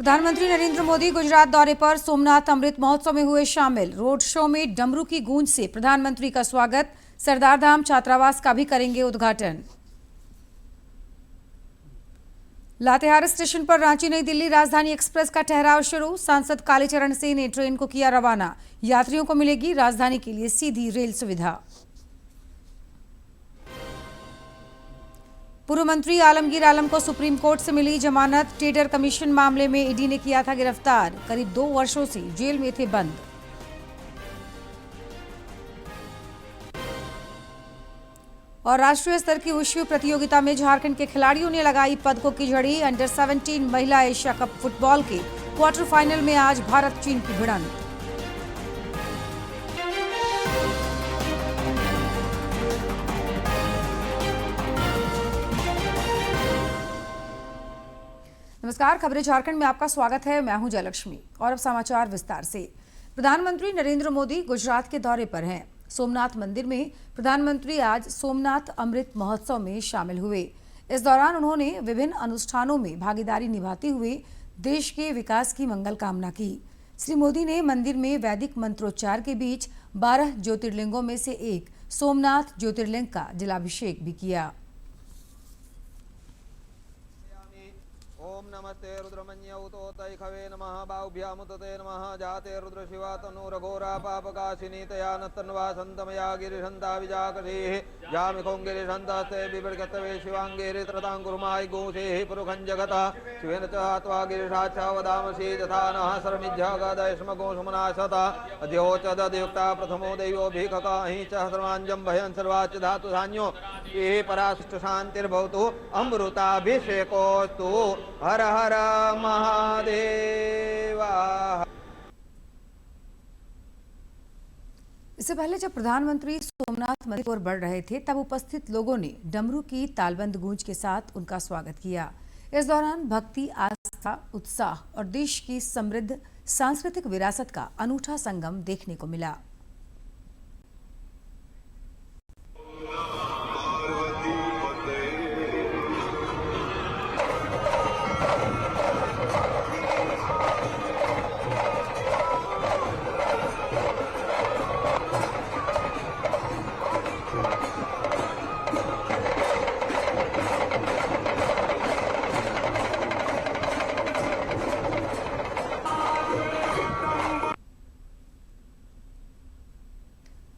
प्रधानमंत्री नरेंद्र मोदी गुजरात दौरे पर सोमनाथ अमृत महोत्सव में हुए शामिल। रोड शो में डमरू की गूंज से प्रधानमंत्री का स्वागत। सरदार धाम छात्रावास का भी करेंगे उद्घाटन। लातेहार स्टेशन पर रांची नई दिल्ली राजधानी एक्सप्रेस का ठहराव शुरू। सांसद कालीचरण सिंह ने ट्रेन को किया रवाना। यात्रियों को मिलेगी राजधानी के लिए सीधी रेल सुविधा। पूर्व मंत्री आलमगीर आलम को सुप्रीम कोर्ट से मिली जमानत। टेंडर कमीशन मामले में ईडी ने किया था गिरफ्तार। करीब 2 वर्षों से जेल में थे बंद। और राष्ट्रीय स्तर की वुशु प्रतियोगिता में झारखंड के खिलाड़ियों ने लगाई पदकों की झड़ी। अंडर 17 महिला एशिया कप फुटबॉल के क्वार्टर फाइनल में आज भारत चीन की भिड़ंत। नमस्कार, खबरें झारखंड में आपका स्वागत है। मैं हूं जयलक्ष्मी और अब समाचार विस्तार से। प्रधानमंत्री नरेंद्र मोदी गुजरात के दौरे पर हैं। सोमनाथ मंदिर में प्रधानमंत्री आज सोमनाथ अमृत महोत्सव में शामिल हुए। इस दौरान उन्होंने विभिन्न अनुष्ठानों में भागीदारी निभाते हुए देश के विकास की मंगल कामना की। श्री मोदी ने मंदिर में वैदिक मंत्रोच्चार के बीच 12 ज्योतिर्लिंगों में से एक सोमनाथ ज्योतिर्लिंग का जलाभिषेक भी किया। ओम नमस्ते रुद्रमन्यौतोतैखवे नमः बाहुभ्यामुतते नमः जाते रुद्र शिवा तनुरघोरा पापकाशिनी तया नत्तन्वा सन्तमया गिरिशन्ता विजाकरेः जामिखों गिरिशन्तास्ते बिभर्गतवे शिवाङ्गेरे त्रताङ्कुर्माय गोसेः पुरुखं जगतः शिवेन च त्वा गिरिशाच्छा वदामसि तथा नः सर्वमिज्झागदयस्मगोषमनाशता अध्योचदयुक्ता प्रथमो दैवो भिखकाहि च सर्वाञ्जं भयं सर्वाच्च धातु धान्यो ये पराशिष्ट शान्तिर्भवतु अमृताभिषेकोस्तु। हर हर महादेवा। इससे पहले जब प्रधानमंत्री सोमनाथ मंदिर की ओर बढ़ रहे थे तब उपस्थित लोगों ने डमरू की तालबंद गूंज के साथ उनका स्वागत किया। इस दौरान भक्ति, आस्था, उत्साह और देश की समृद्ध सांस्कृतिक विरासत का अनूठा संगम देखने को मिला।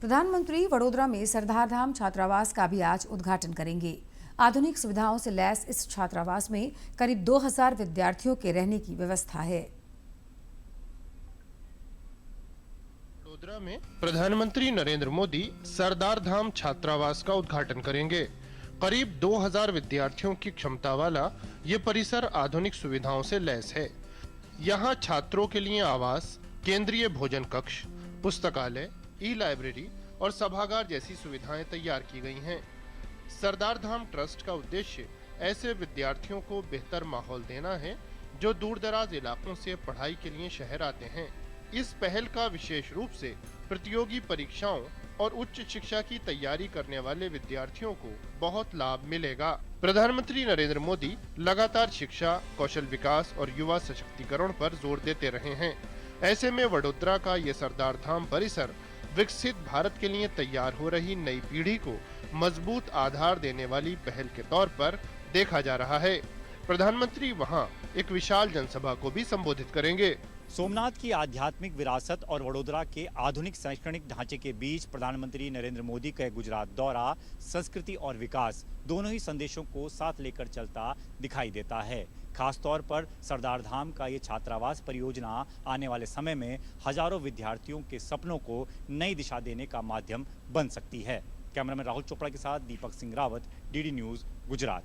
प्रधानमंत्री वडोदरा में सरदार धाम छात्रावास का भी आज उद्घाटन करेंगे। आधुनिक सुविधाओं से लैस इस छात्रावास में करीब 2000 विद्यार्थियों के रहने की व्यवस्था है। वडोदरा में प्रधानमंत्री नरेंद्र मोदी सरदार धाम छात्रावास का उद्घाटन करेंगे। करीब 2000 विद्यार्थियों की क्षमता वाला ये परिसर आधुनिक सुविधाओं से लैस है। यहाँ छात्रों के लिए आवास, केंद्रीय भोजन कक्ष, पुस्तकालय, ई लाइब्रेरी और सभागार जैसी सुविधाएं तैयार की गई हैं। सरदार धाम ट्रस्ट का उद्देश्य ऐसे विद्यार्थियों को बेहतर माहौल देना है जो दूर दराज इलाकों से पढ़ाई के लिए शहर आते हैं। इस पहल का विशेष रूप से प्रतियोगी परीक्षाओं और उच्च शिक्षा की तैयारी करने वाले विद्यार्थियों को बहुत लाभ मिलेगा। प्रधानमंत्री नरेंद्र मोदी लगातार शिक्षा, कौशल विकास और युवा सशक्तिकरण पर जोर देते रहे हैं। ऐसे में वडोदरा का ये सरदार धाम परिसर विकसित भारत के लिए तैयार हो रही नई पीढ़ी को मजबूत आधार देने वाली पहल के तौर पर देखा जा रहा है। प्रधानमंत्री वहां एक विशाल जनसभा को भी संबोधित करेंगे। सोमनाथ की आध्यात्मिक विरासत और वडोदरा के आधुनिक शैक्षणिक ढांचे के बीच प्रधानमंत्री नरेंद्र मोदी का गुजरात दौरा संस्कृति और विकास दोनों ही संदेशों को साथ लेकर चलता दिखाई देता है। खासतौर पर सरदार धाम का ये छात्रावास परियोजना आने वाले समय में हजारों विद्यार्थियों के सपनों को नई दिशा देने का माध्यम बन सकती है। कैमरामैन राहुल चोपड़ा के साथ दीपक सिंह रावत, डीडी न्यूज, गुजरात।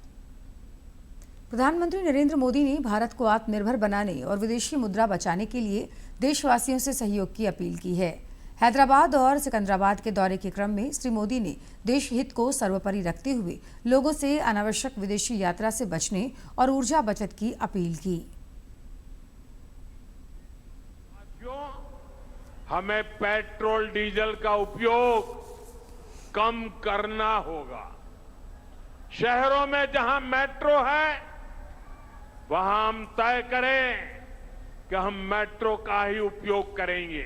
प्रधानमंत्री नरेंद्र मोदी ने भारत को आत्मनिर्भर बनाने और विदेशी मुद्रा बचाने के लिए देशवासियों से सहयोग की अपील की है। हैदराबाद और सिकंदराबाद के दौरे के क्रम में श्री मोदी ने देश हित को सर्वोपरि रखते हुए लोगों से अनावश्यक विदेशी यात्रा से बचने और ऊर्जा बचत की अपील की। हमें पेट्रोल डीजल का उपयोग कम करना होगा। शहरों में जहां मेट्रो है वहां हम तय करें कि हम मेट्रो का ही उपयोग करेंगे,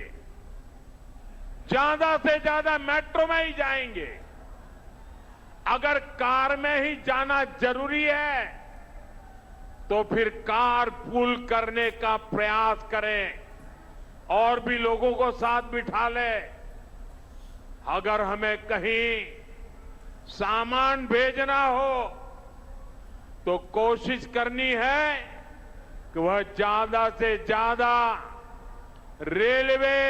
ज्यादा से ज्यादा मेट्रो में ही जाएंगे। अगर कार में ही जाना जरूरी है तो फिर कार पूल करने का प्रयास करें और भी लोगों को साथ बिठा ले। अगर हमें कहीं सामान भेजना हो तो कोशिश करनी है कि वह ज्यादा से ज्यादा रेलवे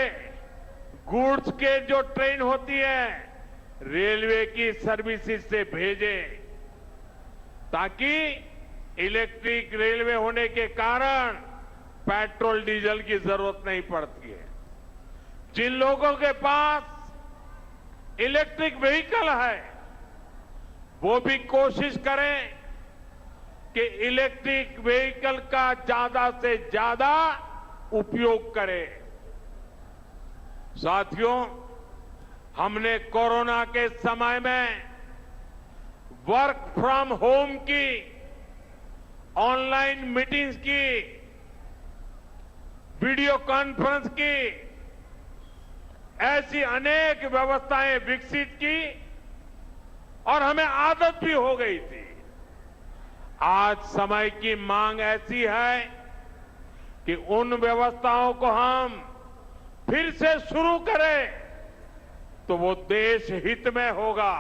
गुड्स के जो ट्रेन होती है रेलवे की सर्विसेज से भेजें, ताकि इलेक्ट्रिक रेलवे होने के कारण पेट्रोल डीजल की जरूरत नहीं पड़ती है। जिन लोगों के पास इलेक्ट्रिक व्हीकल है वो भी कोशिश करें कि इलेक्ट्रिक व्हीकल का ज्यादा से ज्यादा उपयोग करें। साथियों, हमने कोरोना के समय में वर्क फ्रॉम होम की, ऑनलाइन मीटिंग्स की, वीडियो कॉन्फ्रेंस की, ऐसी अनेक व्यवस्थाएं विकसित की और हमें आदत भी हो गई थी। आज समय की मांग ऐसी है कि उन व्यवस्थाओं को हम फिर से शुरू करें तो वो देश हित में होगा।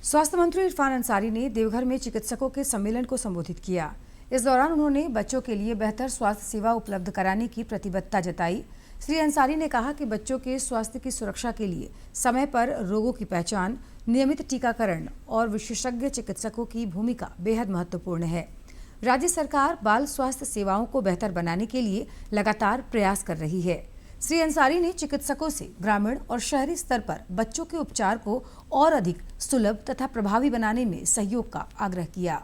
स्वास्थ्य मंत्री इरफान अंसारी ने देवघर में चिकित्सकों के सम्मेलन को संबोधित किया। इस दौरान उन्होंने बच्चों के लिए बेहतर स्वास्थ्य सेवा उपलब्ध कराने की प्रतिबद्धता जताई। श्री अंसारी ने कहा कि बच्चों के स्वास्थ्य की सुरक्षा के लिए समय पर रोगों की पहचान, नियमित टीकाकरण और विशेषज्ञ चिकित्सकों की भूमिका बेहद महत्वपूर्ण है। राज्य सरकार बाल स्वास्थ्य सेवाओं को बेहतर बनाने के लिए लगातार प्रयास कर रही है। श्री अंसारी ने चिकित्सकों से ग्रामीण और शहरी स्तर पर बच्चों के उपचार को और अधिक सुलभ तथा प्रभावी बनाने में सहयोग का आग्रह किया।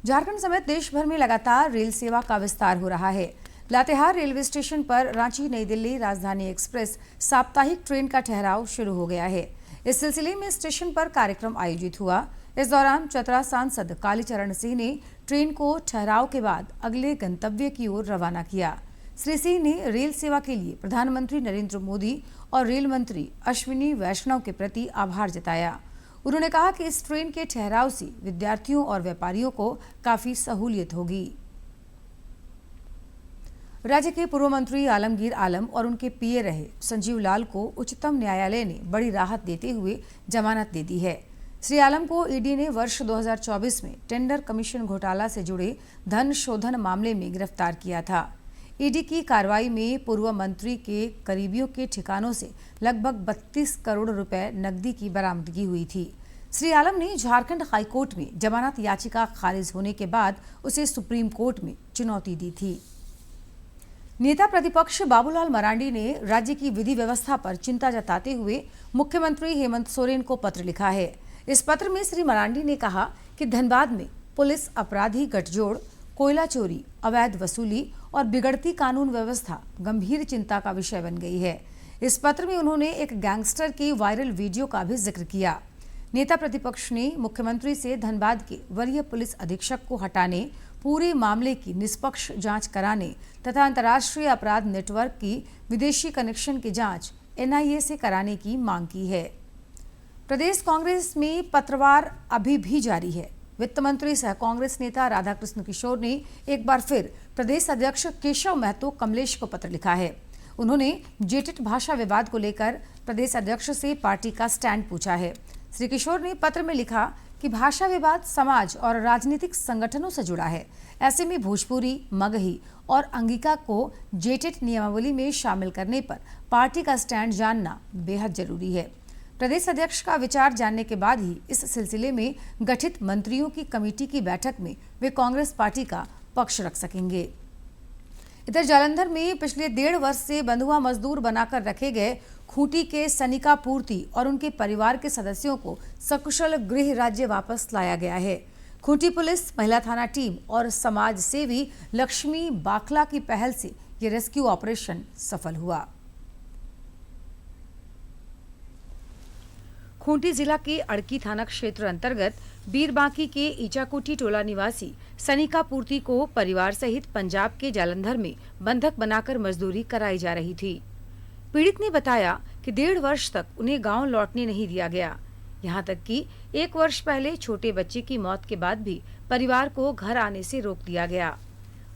झारखंड समेत देश भर में लगातार रेल सेवा का विस्तार हो रहा है। लातेहार रेलवे स्टेशन पर रांची नई दिल्ली राजधानी एक्सप्रेस साप्ताहिक ट्रेन का ठहराव शुरू हो गया है। इस सिलसिले में स्टेशन पर कार्यक्रम आयोजित हुआ। इस दौरान चतरा सांसद कालीचरण सिंह ने ट्रेन को ठहराव के बाद अगले गंतव्य की ओर रवाना किया। श्री सिंह ने रेल सेवा के लिए प्रधानमंत्री नरेंद्र मोदी और रेल मंत्री अश्विनी वैष्णव के प्रति आभार जताया। उन्होंने कहा कि इस ट्रेन के ठहराव से विद्यार्थियों और व्यापारियों को काफी सहूलियत होगी। राज्य के पूर्व मंत्री आलमगीर आलम और उनके पीए रहे संजीव लाल को उच्चतम न्यायालय ने बड़ी राहत देते हुए जमानत दे दी है। श्री आलम को ईडी ने वर्ष 2024 में टेंडर कमीशन घोटाला से जुड़े धन शोधन मामले में गिरफ्तार किया था। ईडी की कार्रवाई में पूर्व मंत्री के करीबियों के ठिकानों से लगभग 32 करोड़ रुपए नकदी की बरामदगी हुई थी। श्री आलम ने झारखंड हाईकोर्ट में जमानत याचिका खारिज होने के बाद उसे सुप्रीम कोर्ट में चुनौती दी थी। नेता प्रतिपक्ष बाबूलाल मरांडी ने राज्य की विधि व्यवस्था पर चिंता जताते हुए मुख्यमंत्री हेमंत सोरेन को पत्र लिखा है। इस पत्र में श्री मरांडी ने कहा कि धनबाद में पुलिस अपराधी गठजोड़, कोयला चोरी, अवैध वसूली और बिगड़ती कानून व्यवस्था गंभीर चिंता का विषय बन गई है। इस पत्र में उन्होंने एक गैंगस्टर की वायरल वीडियो का भी जिक्र किया। नेता प्रतिपक्ष ने मुख्यमंत्री से धनबाद के वरीय पुलिस अधीक्षक को हटाने, पूरे मामले की निष्पक्ष जांच कराने तथा अंतर्राष्ट्रीय अपराध नेटवर्क की विदेशी कनेक्शन की जांच एनआईए से कराने की मांग की है। प्रदेश कांग्रेस में पत्रवार अभी भी जारी है। वित्त मंत्री सह कांग्रेस नेता राधाकृष्ण किशोर ने एक बार फिर प्रदेश अध्यक्ष केशव महतो कमलेश को पत्र लिखा है। उन्होंने जेटेट भाषा विवाद को लेकर प्रदेश अध्यक्ष से पार्टी का स्टैंड पूछा है। श्री किशोर ने पत्र में लिखा कि भाषा विवाद समाज और राजनीतिक संगठनों से जुड़ा है। ऐसे में भोजपुरी, मगही और अंगिका को जेटेट नियमावली में शामिल करने पर पार्टी का स्टैंड जानना बेहद जरूरी है। प्रदेश अध्यक्ष का विचार जानने के बाद ही इस सिलसिले में गठित मंत्रियों की कमेटी की बैठक में वे कांग्रेस पार्टी का पक्ष रख सकेंगे। इधर जालंधर में पिछले 1.5 वर्ष से बंधुआ मजदूर बनाकर रखे गए खूंटी के सनिका पूर्ति और उनके परिवार के सदस्यों को सकुशल गृह राज्य वापस लाया गया है। खूंटी पुलिस, महिला थाना टीम और समाज सेवी लक्ष्मी बाखला की पहल से ये रेस्क्यू ऑपरेशन सफल हुआ। खूंटी जिला के अड़की थाना क्षेत्र अंतर्गत बीरबांकी के ईचाकुटी टोला निवासी सनिका पूर्ति को परिवार सहित पंजाब के जालंधर में बंधक बनाकर मजदूरी कराई जा रही थी। पीड़ित ने बताया कि 1.5 वर्ष तक उन्हें गांव लौटने नहीं दिया गया। यहां तक कि 1 वर्ष पहले छोटे बच्चे की मौत के बाद भी परिवार को घर आने से रोक दिया गया।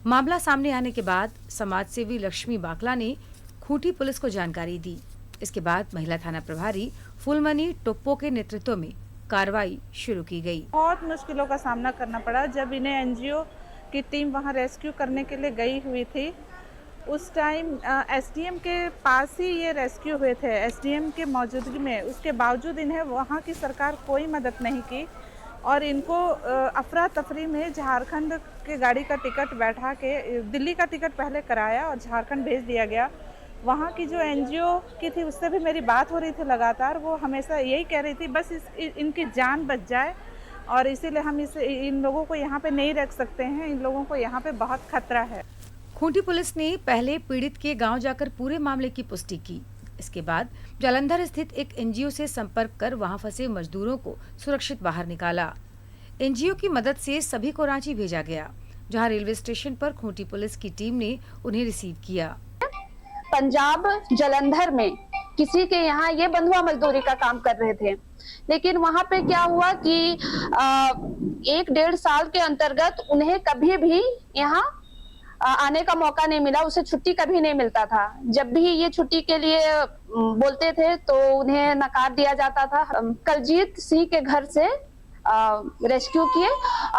मामला सामने आने के बाद समाजसेवी लक्ष्मी बाकला ने खूंटी पुलिस को जानकारी दी। इसके बाद महिला थाना प्रभारी फुलमनी टोप्पो के नेतृत्व में कार्रवाई शुरू की गई। बहुत मुश्किलों का सामना करना पड़ा जब इन्हें एनजीओ की टीम वहां रेस्क्यू करने के लिए गई हुई थी। उस टाइम एसडीएम के पास ही ये रेस्क्यू हुए थे, एसडीएम के मौजूदगी में। उसके बावजूद इन्हें वहां की सरकार कोई मदद नहीं की और इनको अफरा तफरी में झारखंड के गाड़ी का टिकट बैठा के दिल्ली का टिकट पहले कराया और झारखंड भेज दिया गया। वहाँ की जो एनजीओ की थी उससे भी मेरी बात हो रही थी लगातार। वो हमेशा यही कह रही थी बस इनकी जान बच जाए और इसीलिए हम इन लोगों को यहाँ पे नहीं रख सकते हैं, इन लोगों को यहाँ पे बहुत खतरा है। खूंटी पुलिस ने पहले पीड़ित के गांव जाकर पूरे मामले की पुष्टि की। इसके बाद जालंधर स्थित एक एनजीओ से संपर्क कर वहां फंसे मजदूरों को सुरक्षित बाहर निकाला। एनजीओ की मदद से सभी को रांची भेजा गया, जहां रेलवे स्टेशन पर खूंटी पुलिस की टीम ने उन्हें रिसीव किया। पंजाब जालंधर में किसी के यहाँ ये बंधुआ मजदूरी का काम कर रहे थे, लेकिन वहां पे क्या हुआ कि 1-1.5 साल के अंतर्गत उन्हें कभी भी यहाँ आने का मौका नहीं मिला। उसे छुट्टी कभी नहीं मिलता था। जब भी ये छुट्टी के लिए बोलते थे तो उन्हें नकार दिया जाता था। कलजीत सिंह के घर से रेस्क्यू किए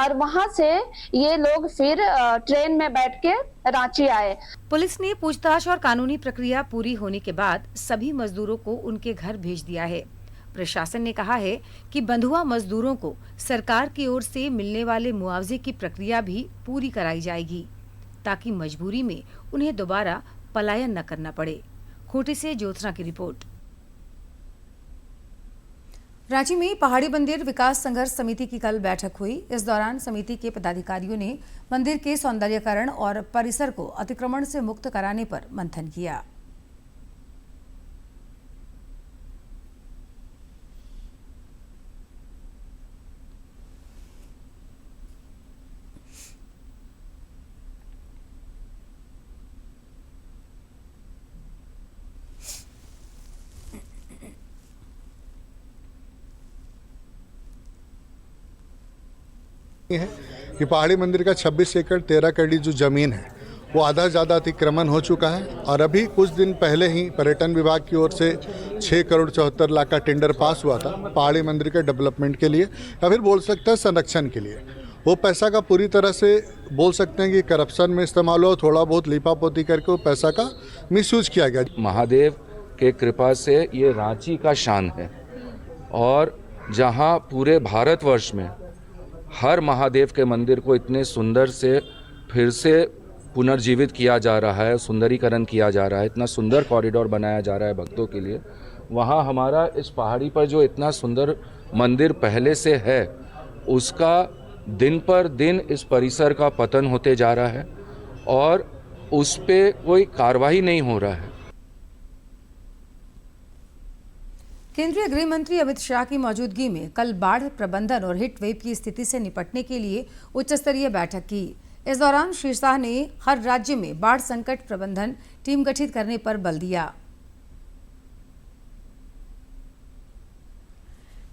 और वहां से ये लोग फिर ट्रेन में बैठ के रांची आए। पुलिस ने पूछताछ और कानूनी प्रक्रिया पूरी होने के बाद सभी मजदूरों को उनके घर भेज दिया है। प्रशासन ने कहा है कि बंधुआ मजदूरों को सरकार की ओर से मिलने वाले मुआवजे की प्रक्रिया भी पूरी कराई जाएगी, ताकि मजबूरी में उन्हें दोबारा पलायन न करना पड़े। खूंटी से ज्योत्सना की रिपोर्ट। रांची में पहाड़ी मंदिर विकास संघर्ष समिति की कल बैठक हुई। इस दौरान समिति के पदाधिकारियों ने मंदिर के सौंदर्यीकरण और परिसर को अतिक्रमण से मुक्त कराने पर मंथन किया। है कि पहाड़ी मंदिर का 26 एकड़ 13 कड़ी जो जमीन है वो आधा ज़्यादा अतिक्रमण हो चुका है और अभी कुछ दिन पहले ही पर्यटन विभाग की ओर से 6 करोड़ 74 लाख का टेंडर पास हुआ था पहाड़ी मंदिर के डेवलपमेंट के लिए, या फिर बोल सकते हैं संरक्षण के लिए। वो पैसा का पूरी तरह से बोल सकते हैं कि करप्शन में इस्तेमाल हुआ, थोड़ा बहुत लीपापोती करके वो पैसा का मिसयूज किया गया। महादेव के कृपा से ये रांची का शान है और जहाँ पूरे भारतवर्ष में हर महादेव के मंदिर को इतने सुंदर से फिर से पुनर्जीवित किया जा रहा है, सुंदरीकरण किया जा रहा है, इतना सुंदर कॉरिडोर बनाया जा रहा है भक्तों के लिए, वहाँ हमारा इस पहाड़ी पर जो इतना सुंदर मंदिर पहले से है उसका दिन पर दिन इस परिसर का पतन होते जा रहा है और उस पर कोई कार्रवाई नहीं हो रहा है। केंद्रीय गृह मंत्री अमित शाह की मौजूदगी में कल बाढ़ प्रबंधन और हीट वेव की स्थिति से निपटने के लिए उच्च स्तरीय बैठक की। इस दौरान श्री शाह ने हर राज्य में बाढ़ संकट प्रबंधन टीम गठित करने पर बल दिया।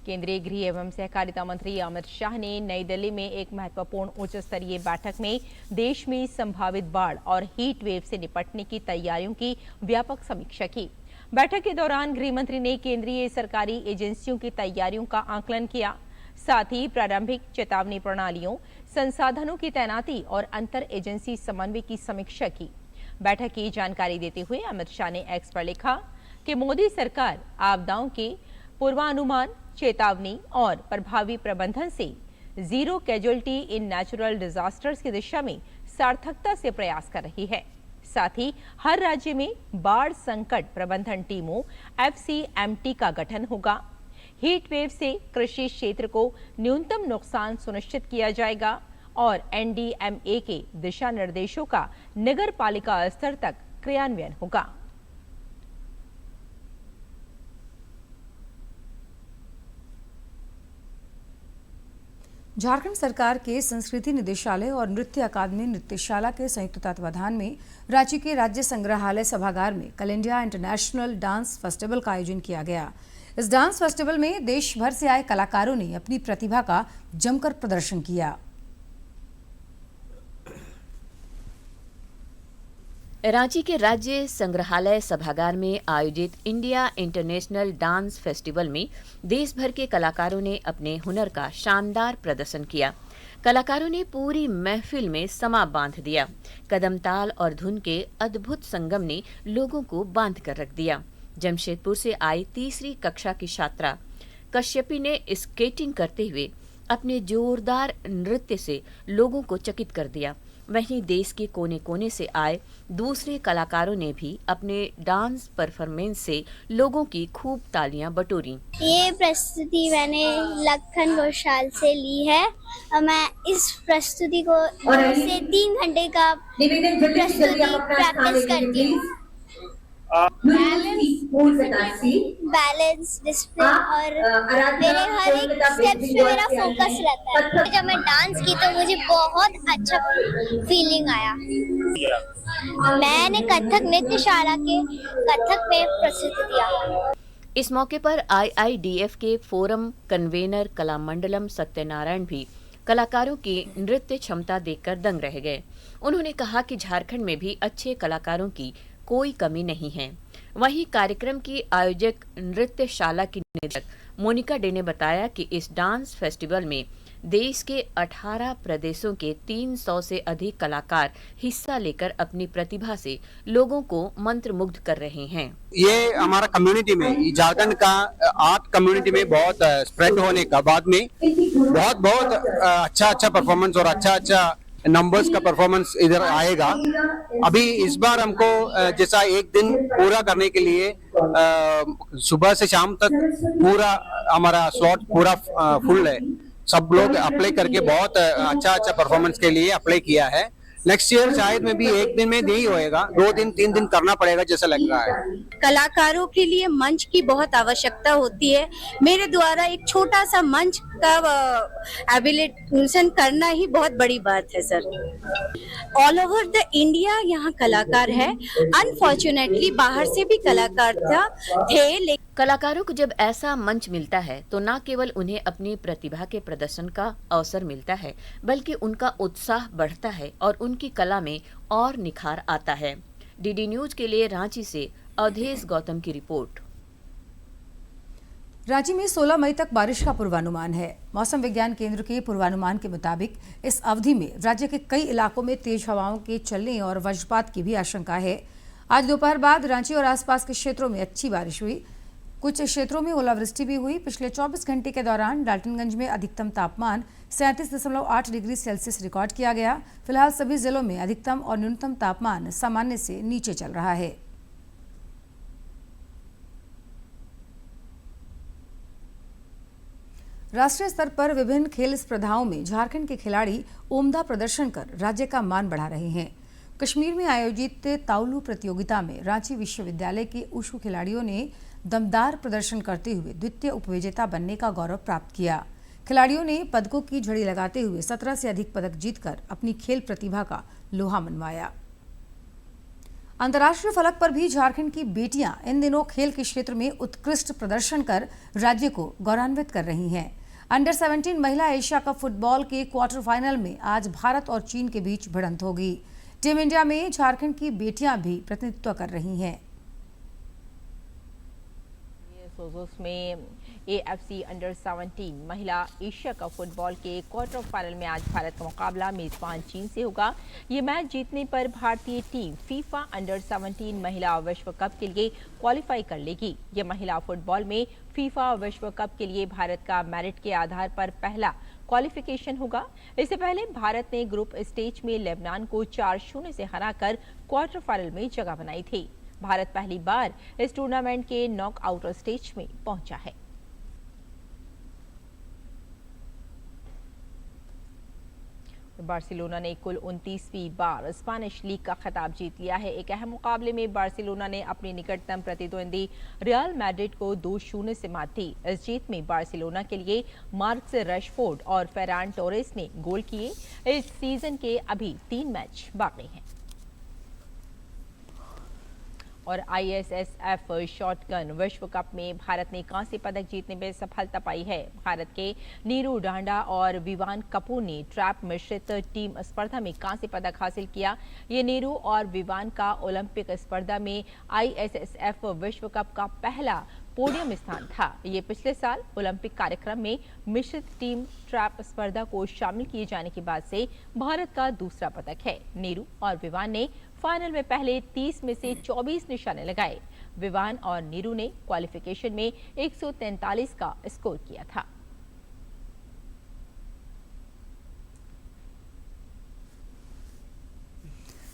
केंद्रीय गृह एवं सहकारिता मंत्री अमित शाह ने नई दिल्ली में एक महत्वपूर्ण उच्च स्तरीय बैठक में देश में संभावित बाढ़ और हीट वेव से निपटने की तैयारियों की व्यापक समीक्षा की। बैठक के दौरान गृह मंत्री ने केंद्रीय सरकारी एजेंसियों की तैयारियों का आकलन किया, साथ ही प्रारंभिक चेतावनी प्रणालियों, संसाधनों की तैनाती और अंतर एजेंसी समन्वय की समीक्षा की। बैठक की जानकारी देते हुए अमित शाह ने एक्स पर लिखा कि मोदी सरकार आपदाओं के पूर्वानुमान, चेतावनी और प्रभावी प्रबंधन से zero casualty in natural disasters की दिशा में सार्थकता से प्रयास कर रही है। साथ ही हर राज्य में बाढ़ संकट प्रबंधन टीमों FCMT का गठन होगा। हीट वेव से कृषि क्षेत्र को न्यूनतम नुकसान सुनिश्चित किया जाएगा और NDMA के दिशा निर्देशों का नगर पालिका स्तर तक क्रियान्वयन होगा। झारखंड सरकार के संस्कृति निदेशालय और नृत्य अकादमी नृत्यशाला के संयुक्त तत्वाधान में रांची के राज्य संग्रहालय सभागार में कल इंडिया इंटरनेशनल डांस फेस्टिवल का आयोजन किया गया। इस डांस फेस्टिवल में देश भर से आए कलाकारों ने अपनी प्रतिभा का जमकर प्रदर्शन किया। रांची के राज्य संग्रहालय सभागार में आयोजित इंडिया इंटरनेशनल डांस फेस्टिवल में देश भर के कलाकारों ने अपने हुनर का शानदार प्रदर्शन किया। कलाकारों ने पूरी महफिल में समा बांध दिया। कदम ताल और धुन के अद्भुत संगम ने लोगों को बांध कर रख दिया। जमशेदपुर से आई तीसरी कक्षा की छात्रा कश्यपी ने स्केटिंग करते हुए अपने जोरदार नृत्य से लोगों को चकित कर दिया। वहीं देश के कोने कोने से आए दूसरे कलाकारों ने भी अपने डांस परफॉर्मेंस से लोगों की खूब तालियां बटोरी। ये प्रस्तुति मैंने लखन घोषाल से ली है और मैं इस प्रस्तुति को 2 से 3 घंटे का प्रस्तुति प्रैक्टिस करती हूँ। बैलेंस, डिसिप्लिन और मेरे हर एक स्टेप्स पे मेरा फोकस रहता है। जब मैं डांस की तो मुझे बहुत अच्छा फीलिंग आया। मैंने कथक नृत्यशाला के कथक में प्रस्तुति दिया। इस मौके पर IIDF के फोरम कन्वेनर कलामंडलम सत्यनारायण भी कलाकारों की नृत्य क्षमता देखकर दंग रह गए। उन्होंने कहा कि झारखंड में भी अच्छे कलाकारों की कोई कमी नहीं है। वहीं कार्यक्रम की आयोजक नृत्यशाला की निदेशक मोनिका डे ने बताया कि इस डांस फेस्टिवल में देश के 18 प्रदेशों के 300 से अधिक कलाकार हिस्सा लेकर अपनी प्रतिभा से लोगों को मंत्रमुग्ध कर रहे हैं। ये हमारा कम्युनिटी में, झारखंड का आर्ट कम्युनिटी में बहुत स्प्रेड होने का बाद में बहुत अच्छा परफॉर्मेंस और अच्छा नंबर्स का परफॉर्मेंस इधर आएगा। अभी इस बार हमको जैसा एक दिन पूरा करने के लिए सुबह से शाम तक पूरा हमारा स्लॉट पूरा फुल है। सब लोग अप्लाई करके बहुत अच्छा परफॉर्मेंस के लिए अप्लाई किया है। नेक्स्ट ईयर शायद में भी एक दिन में नहीं होएगा, 2 दिन 3 दिन करना पड़ेगा जैसा लग रहा है। कलाकारों के लिए मंच की बहुत आवश्यकता होती है। मेरे द्वारा एक छोटा सा मंच का एबिलिटेशन करना ही बहुत बड़ी बात है sir. All over the India यहाँ कलाकार है। अनफॉर्चुनेटली बाहर से भी कलाकार थे। कलाकारों को जब ऐसा मंच मिलता है तो न केवल उन्हें अपनी प्रतिभा के प्रदर्शन का अवसर मिलता है, बल्कि उनका उत्साह बढ़ता है और उनकी कला में और निखार आता है। DD न्यूज के लिए रांची से अवधेश गौतम की रिपोर्ट। रांची में 16 मई तक बारिश का पूर्वानुमान है। मौसम विज्ञान केंद्र के पूर्वानुमान के मुताबिक इस अवधि में राज्य के कई इलाकों में तेज हवाओं के चलने और वज्रपात की भी आशंका है। आज दोपहर बाद रांची और आसपास के क्षेत्रों में अच्छी बारिश हुई। कुछ क्षेत्रों में ओलावृष्टि भी हुई। पिछले 24 घंटे के दौरान डाल्टनगंज में अधिकतम तापमान 37.8 डिग्री सेल्सियस रिकॉर्ड किया गया। फिलहाल सभी जिलों में अधिकतम और न्यूनतम तापमान सामान्य से नीचे चल रहा है। राष्ट्रीय स्तर पर विभिन्न खेल स्पर्धाओं में झारखंड के खिलाड़ी उम्दा प्रदर्शन कर राज्य का मान बढ़ा रहे हैं। कश्मीर में आयोजित ताउलू प्रतियोगिता में रांची विश्वविद्यालय के उशू खिलाड़ियों ने दमदार प्रदर्शन करते हुए द्वितीय उपविजेता बनने का गौरव प्राप्त किया। खिलाड़ियों ने पदकों की झड़ी लगाते हुए 17 से अधिक पदक जीतकर अपनी खेल प्रतिभा का लोहा मनवाया। अंतर्राष्ट्रीय फलक पर भी झारखंड की बेटियां इन दिनों खेल के क्षेत्र में उत्कृष्ट प्रदर्शन कर राज्य को गौरवान्वित कर रही हैं। अंडर 17 महिला एशिया कप फुटबॉल के क्वार्टर फाइनल में आज भारत और चीन के बीच भिड़ंत होगी। टीम इंडिया में झारखंड की बेटियां भी प्रतिनिधित्व कर रही हैं। सोजोस में AFC अंडर 17 महिला एशिया कप फुटबॉल के क्वार्टर फाइनल में आज भारत का मुकाबला मेजबान चीन से होगा। ये मैच जीतने पर भारतीय टीम फीफा अंडर 17 महिला विश्व कप के लिए क्वालिफाई कर लेगी। ये महिला फुटबॉल में फीफा विश्व कप के लिए भारत का मेरिट के आधार पर पहला क्वालिफिकेशन होगा। इससे पहले भारत ने ग्रुप स्टेज में लेबनान को 4-0 से हराकर क्वार्टर फाइनल में जगह बनाई थी। भारत पहली बार इस टूर्नामेंट के नॉकआउट स्टेज में पहुंचा है। बार्सिलोना ने कुल 29वीं बार स्पेनिश लीग का खिताब जीत लिया है। एक अहम मुकाबले में बार्सिलोना ने अपनी निकटतम प्रतिद्वंदी रियल मैड्रिड को 2-0 से मात दी। इस जीत में बार्सिलोना के लिए मार्कस रैशफोर्ड और फेरान टोरेस ने गोल किए। इस सीजन के अभी 3 मैच बाकी हैं। और ISSF शॉटगन विश्व कप में भारत ने कांस्य पदक जीतने में सफलता पाई है। भारत के नीरू डांडा और विवान कपूर ने ट्रैप मिश्रित टीम स्पर्धा में कांस्य पदक हासिल किया। ये नीरू और विवान का ओलंपिक स्पर्धा में ISSF विश्व कप का पहला पोडियम स्थान था। ये पिछले साल ओलंपिक कार्यक्रम में मिश्रित टीम ट्रैप स्पर्धा को शामिल किए जाने के बाद से भारत का दूसरा पदक है। नीरू और विवान ने फाइनल में पहले 30 में से 24 निशाने लगाए। विवान और नीरू ने क्वालिफिकेशन में 143 का स्कोर किया था।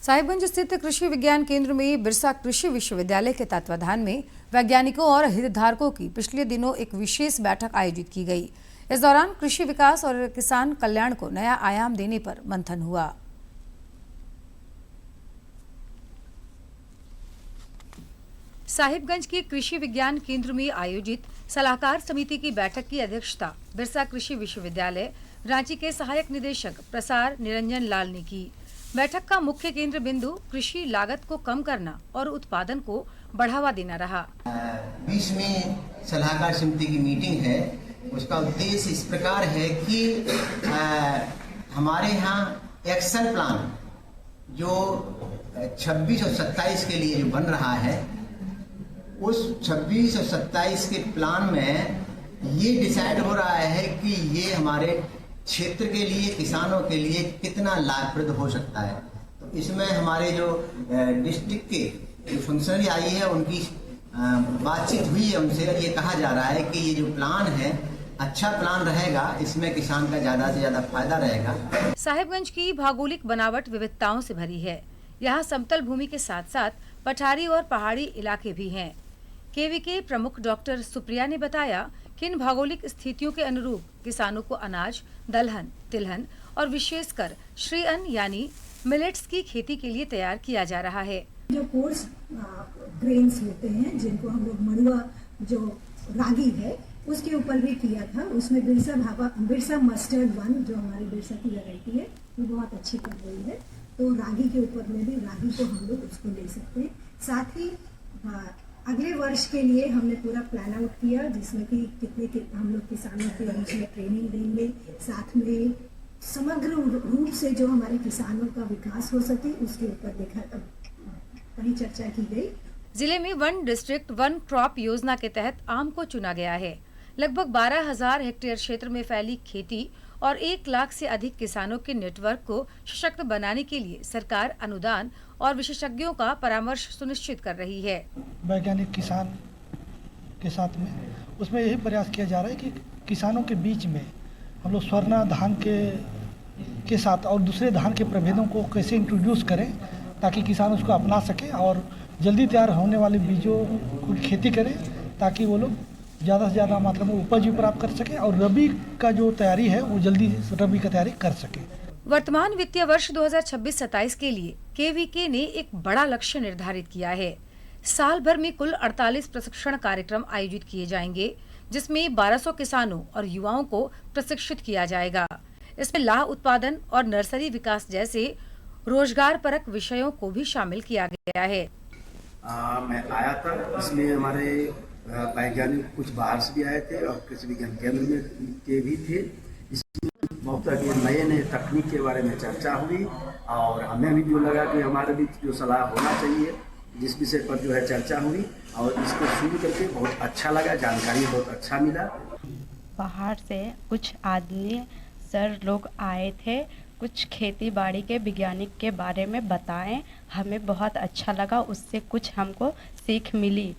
साहिबगंज स्थित कृषि विज्ञान केंद्र में बिरसा कृषि विश्वविद्यालय के तत्वाधान में वैज्ञानिकों और हितधारकों की पिछले दिनों एक विशेष बैठक आयोजित की गई। इस दौरान कृषि विकास और किसान कल्याण को नया आयाम देने पर मंथन हुआ। साहिबगंज के कृषि विज्ञान केंद्र में आयोजित सलाहकार समिति की बैठक की अध्यक्षता बिरसा कृषि विश्वविद्यालय रांची के सहायक निदेशक प्रसार निरंजन लाल ने की। बैठक का मुख्य केंद्र बिंदु कृषि लागत को कम करना और उत्पादन को बढ़ावा देना रहा। 20वीं सलाहकार समिति की मीटिंग है। उसका उद्देश्य इस प्रकार है कि हमारे यहाँ एक्शन प्लान जो 26 और 27 के लिए जो बन रहा है, उस 26 और 27 के प्लान में ये डिसाइड हो रहा है कि ये हमारे क्षेत्र के लिए, किसानों के लिए कितना लाभप्रद हो सकता है। तो इसमें हमारे जो डिस्ट्रिक्ट के जो फंक्शनरी आई है उनकी बातचीत हुई है। उनसे ये कहा जा रहा है कि ये जो प्लान है अच्छा प्लान रहेगा, इसमें किसान का ज्यादा से ज्यादा फायदा रहेगा। साहिबगंज की भौगोलिक बनावट विविधताओं से भरी है। यहाँ समतल भूमि के साथ साथ पठारी और पहाड़ी इलाके भी हैं। केवीके प्रमुख डॉक्टर सुप्रिया ने बताया कि इन भौगोलिक स्थितियों के अनुरूप किसानों को अनाज, दलहन, तिलहन और विशेषकर श्री अन्न यानी मिलेट्स की खेती के लिए तैयार किया जा रहा है। जो कोर्स ग्रेन्स होते हैं जिनको हम लोग मड़ुआ जो रागी है उसके ऊपर भी किया था। उसमें बिरसा मस्टर्ड 1 जो हमारी बिरसा की वैरायटी है वो बहुत अच्छी कर रही है। तो रागी के ऊपर में भी रागी को हम लोग उसको ले सकते हैं। साथ ही अगले वर्ष के लिए हमने पूरा प्लान आउट किया जिसमें कि कितने हम लोग किसानों को उसमें ट्रेनिंग देंगे। साथ में समग्र रूप से जो हमारे किसानों का विकास हो सके उसके ऊपर कई चर्चा की गई। जिले में 1 डिस्ट्रिक्ट 1 क्रॉप योजना के तहत आम को चुना गया है। लगभग 12,000 हेक्टेयर क्षेत्र में फैली खेती और 1 लाख से अधिक किसानों के नेटवर्क को सशक्त बनाने के लिए सरकार अनुदान और विशेषज्ञों का परामर्श सुनिश्चित कर रही है। वैज्ञानिक किसान के साथ में उसमें यही प्रयास किया जा रहा है कि किसानों के बीच में हम लोग स्वर्णा धान के साथ और दूसरे धान के प्रभेदों को कैसे इंट्रोड्यूस करें ताकि किसान उसको अपना सके और जल्दी तैयार होने वाले बीजों की खेती करें ताकि वो लोग ज़्यादा से ज़्यादा मात्रा में उपज भी प्राप्त कर सके और रबी का जो तैयारी है वो जल्दी रबी का तैयारी कर सके। वर्तमान वित्तीय वर्ष 2026-27 के लिए केवीके ने एक बड़ा लक्ष्य निर्धारित किया है। साल भर में कुल 48 प्रशिक्षण कार्यक्रम आयोजित किए जाएंगे जिसमें 1200 किसानों और युवाओं को प्रशिक्षित किया जाएगा। इसमें लाह उत्पादन और नर्सरी विकास जैसे रोजगार परक विषयों को भी शामिल किया गया है। मैं आया था, इसमें हमारे वैज्ञानिक कुछ बाहर से भी आए थे और कृषि विज्ञान केंद्र में के भी थे। इसमें बहुत नए नए तकनीक के बारे में चर्चा हुई और हमें भी जो लगा कि हमारे बीच जो सलाह होना चाहिए जिस विषय पर जो है चर्चा हुई और इसको सुन करके बहुत अच्छा लगा, जानकारी बहुत अच्छा मिला। बाहर से कुछ आदमी सर लोग आए थे, कुछ खेती बाड़ी के वैज्ञानिक के बारे में बताएं, हमें बहुत अच्छा लगा, उससे कुछ हमको सीख मिली।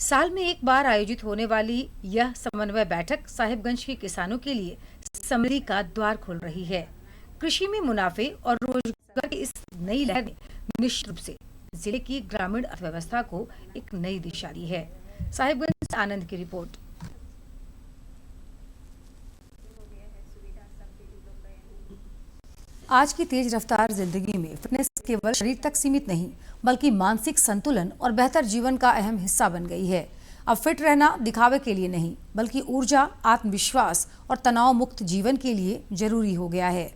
साल में एक बार आयोजित होने वाली यह समन्वय बैठक साहिबगंज के किसानों के लिए समृद्धि का द्वार खोल रही है। कृषि में मुनाफे और रोजगार की इस नई लहर ने निश्चित रूप से जिले की ग्रामीण अर्थव्यवस्था को एक नई दिशा दी है। साहिबगंज से आनंद की रिपोर्ट। आज की तेज रफ्तार जिंदगी में फिटनेस केवल शरीर तक सीमित नहीं बल्कि मानसिक संतुलन और बेहतर जीवन का अहम हिस्सा बन गई है। अब फिट रहना दिखावे के लिए नहीं बल्कि ऊर्जा, आत्मविश्वास और तनाव मुक्त जीवन के लिए जरूरी हो गया है।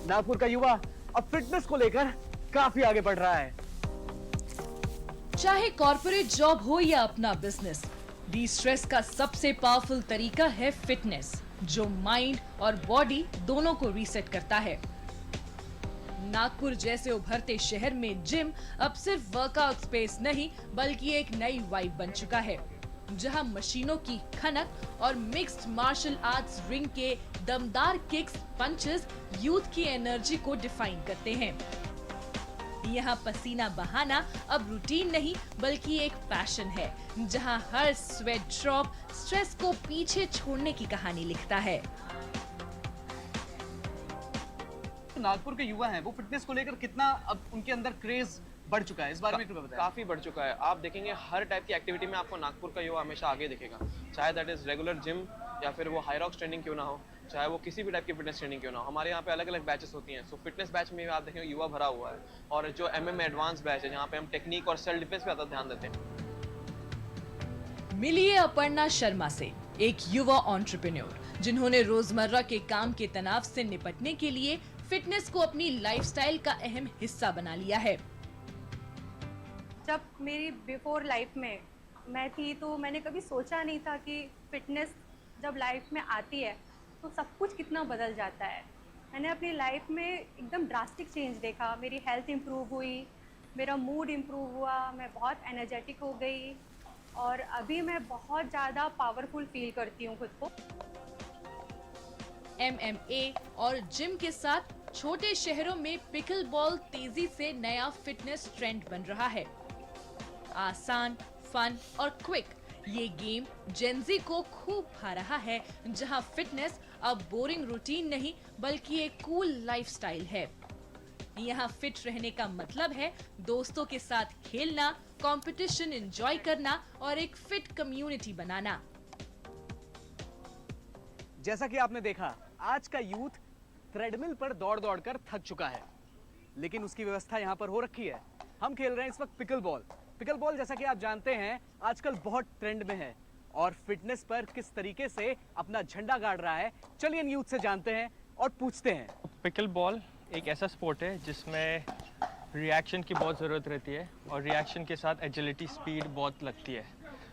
नागपुर का युवा अब फिटनेस को लेकर काफी आगे बढ़ रहा है। चाहे कॉर्पोरेट जॉब हो या अपना बिजनेस, डी स्ट्रेस का सबसे पावरफुल तरीका है फिटनेस, जो माइंड और बॉडी दोनों को रीसेट करता है। नागपुर जैसे उभरते शहर में जिम अब सिर्फ वर्कआउट स्पेस नहीं बल्कि एक नई वाइब बन चुका है, जहां मशीनों की खनक और मिक्स्ड मार्शल आर्ट्स रिंग के दमदार किक्स, पंचेस यूथ की एनर्जी को डिफाइन करते हैं। यहाँ पसीना बहाना अब रूटीन नहीं बल्कि एक पैशन है, जहाँ हर स्वेट ड्रॉप स्ट्रेस को पीछे छोड़ने की कहानी लिखता है। नागपुर के युवा हैं, वो फिटनेस को लेकर कितना अब उनके अंदर क्रेज बढ़ चुका है, इस बारे में कृपया बताएं। काफी बढ़ चुका है। आप देखेंगे हर टाइप की एक्टिविटी में आपको नागपुर का युवा हमेशा आगे दिखेगा, चाहे दैट इज रेगुलर जिम या फिर वो हाईरॉक्स ट्रेनिंग क्यों ना हो, चाहे वो किसी भी टाइप की फिटनेस ट्रेनिंग क्यों ना हो। हमारे यहाँ पे अलग अलग बैचेस होती हैं। सो फिटनेस बैच में आप देखेंगे युवा भरा हुआ है, और जो MMA एडवांस बैच है जहाँ पे हम टेक्निक और सेल्फ डिफेंस पे ज़्यादा ध्यान देते हैं। मिलिए अपर्णा शर्मा से, एक युवा एंटरप्रेन्योर जिन्होंने रोजमर्रा के काम के तनाव से निपटने के लिए फिटनेस को अपनी लाइफस्टाइल का अहम हिस्सा बना लिया है। जब मेरी बिफोर लाइफ में मैं थी तो मैंने कभी सोचा नहीं था कि फिटनेस जब लाइफ में आती है तो सब कुछ कितना बदल जाता है। मैंने अपनी लाइफ में एकदम ड्रास्टिक चेंज देखा। मेरी हेल्थ इम्प्रूव हुई, मेरा मूड इम्प्रूव हुआ, मैं बहुत एनर्जेटिक हो गई और अभी मैं बहुत ज़्यादा पावरफुल फील करती हूँ खुद को। MMA और जिम के साथ छोटे शहरों में पिकल बॉल तेजी से नया फिटनेस ट्रेंड बन रहा है। आसान, फन और क्विक ये गेम जेनजी को खूब भा रहा है, जहां फिटनेस अब बोरिंग रूटीन नहीं बल्कि एक कूल लाइफस्टाइल है। यहाँ फिट रहने का मतलब है दोस्तों के साथ खेलना, कंपटीशन एंजॉय करना और एक फिट कम्युनिटी बनाना। जैसा कि आपने देखा, आज का यूथ ट्रेडमिल पर दौड़ दौड़ कर थक चुका है, लेकिन उसकी व्यवस्था यहाँ पर हो रखी है। हम खेल रहे हैं इस वक्त पिकल बॉल। पिकल बॉल जैसा कि आप जानते हैं आजकल बहुत ट्रेंड में है और फिटनेस पर किस तरीके से अपना झंडा गाड़ रहा है, चलिए इन यूथ से जानते हैं और पूछते हैं। पिकल बॉल एक ऐसा स्पोर्ट है जिसमें रिएक्शन की बहुत ज़रूरत रहती है और रिएक्शन के साथ एजिलिटी, स्पीड बहुत लगती है।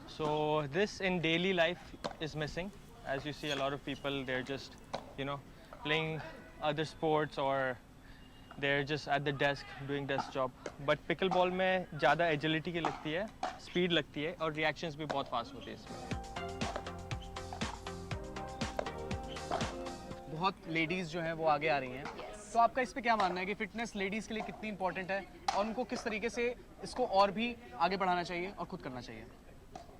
So this in daily life is missing. As you see, a lot of people, they're just, playing other sports or they're just at the desk doing this job. But pickleball में ज़्यादा agility की लगती है, speed लगती है और reactions भी बहुत fast होती है इसमें। बहुत लेडीज जो हैं वो आगे आ रही हैं, तो आपका इस पे क्या मानना है कि फिटनेस लेडीज के लिए कितनी इंपॉर्टेंट है और उनको किस तरीके से इसको और भी आगे बढ़ाना चाहिए और खुद करना चाहिए?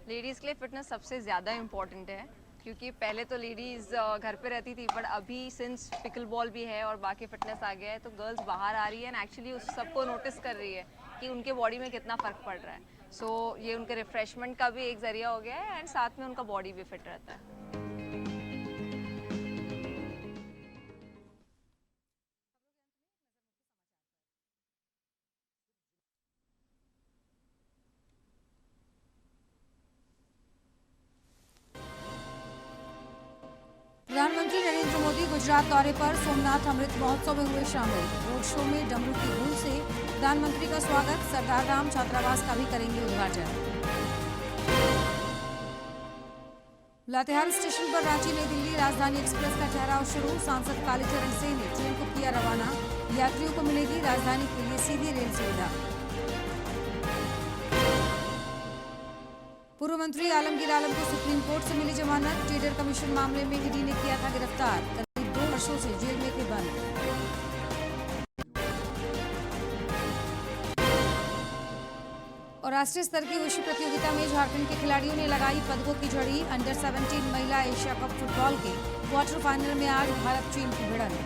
लेडीज़ के लिए फिटनेस सबसे ज़्यादा इम्पॉर्टेंट है, क्योंकि पहले तो लेडीज़ घर पे रहती थी, बट अभी सिंस पिकल बॉल भी है और बाकी फिटनेस आ गया है तो गर्ल्स बाहर आ रही है एंड एक्चुअली उस सबको नोटिस कर रही है कि उनके बॉडी में कितना फ़र्क पड़ रहा है। सो ये उनके रिफ्रेशमेंट का भी एक ज़रिया हो गया है एंड साथ में उनका बॉडी भी फिट रहता है। प्रधानमंत्री नरेंद्र मोदी गुजरात दौरे पर सोमनाथ अमृत महोत्सव में हुए शामिल। रोड शो में डमरू की धूल से प्रधानमंत्री का स्वागत, सरदार धाम छात्रावास का भी करेंगे उद्घाटन। लातेहार स्टेशन पर रांची नई दिल्ली राजधानी एक्सप्रेस का ठहराव शुरू। सांसद कालीचरण सिंह ने ट्रेन को किया रवाना। यात्रियों को मिलेगी राजधानी के लिए सीधी रेल सुविधा। पूर्व मंत्री आलमगीर आलम को सुप्रीम कोर्ट से मिली जमानत। ट्रेडर कमीशन मामले में ईडी ने किया था गिरफ्तार, करीब 2 वर्षों से जेल में थे बंद। और राष्ट्रीय स्तर की वुशु प्रतियोगिता में झारखंड के खिलाड़ियों ने लगाई पदकों की झड़ी। अंडर 17 महिला एशिया कप फुटबॉल के क्वार्टर फाइनल में आज भारत चीन की भिड़ंत।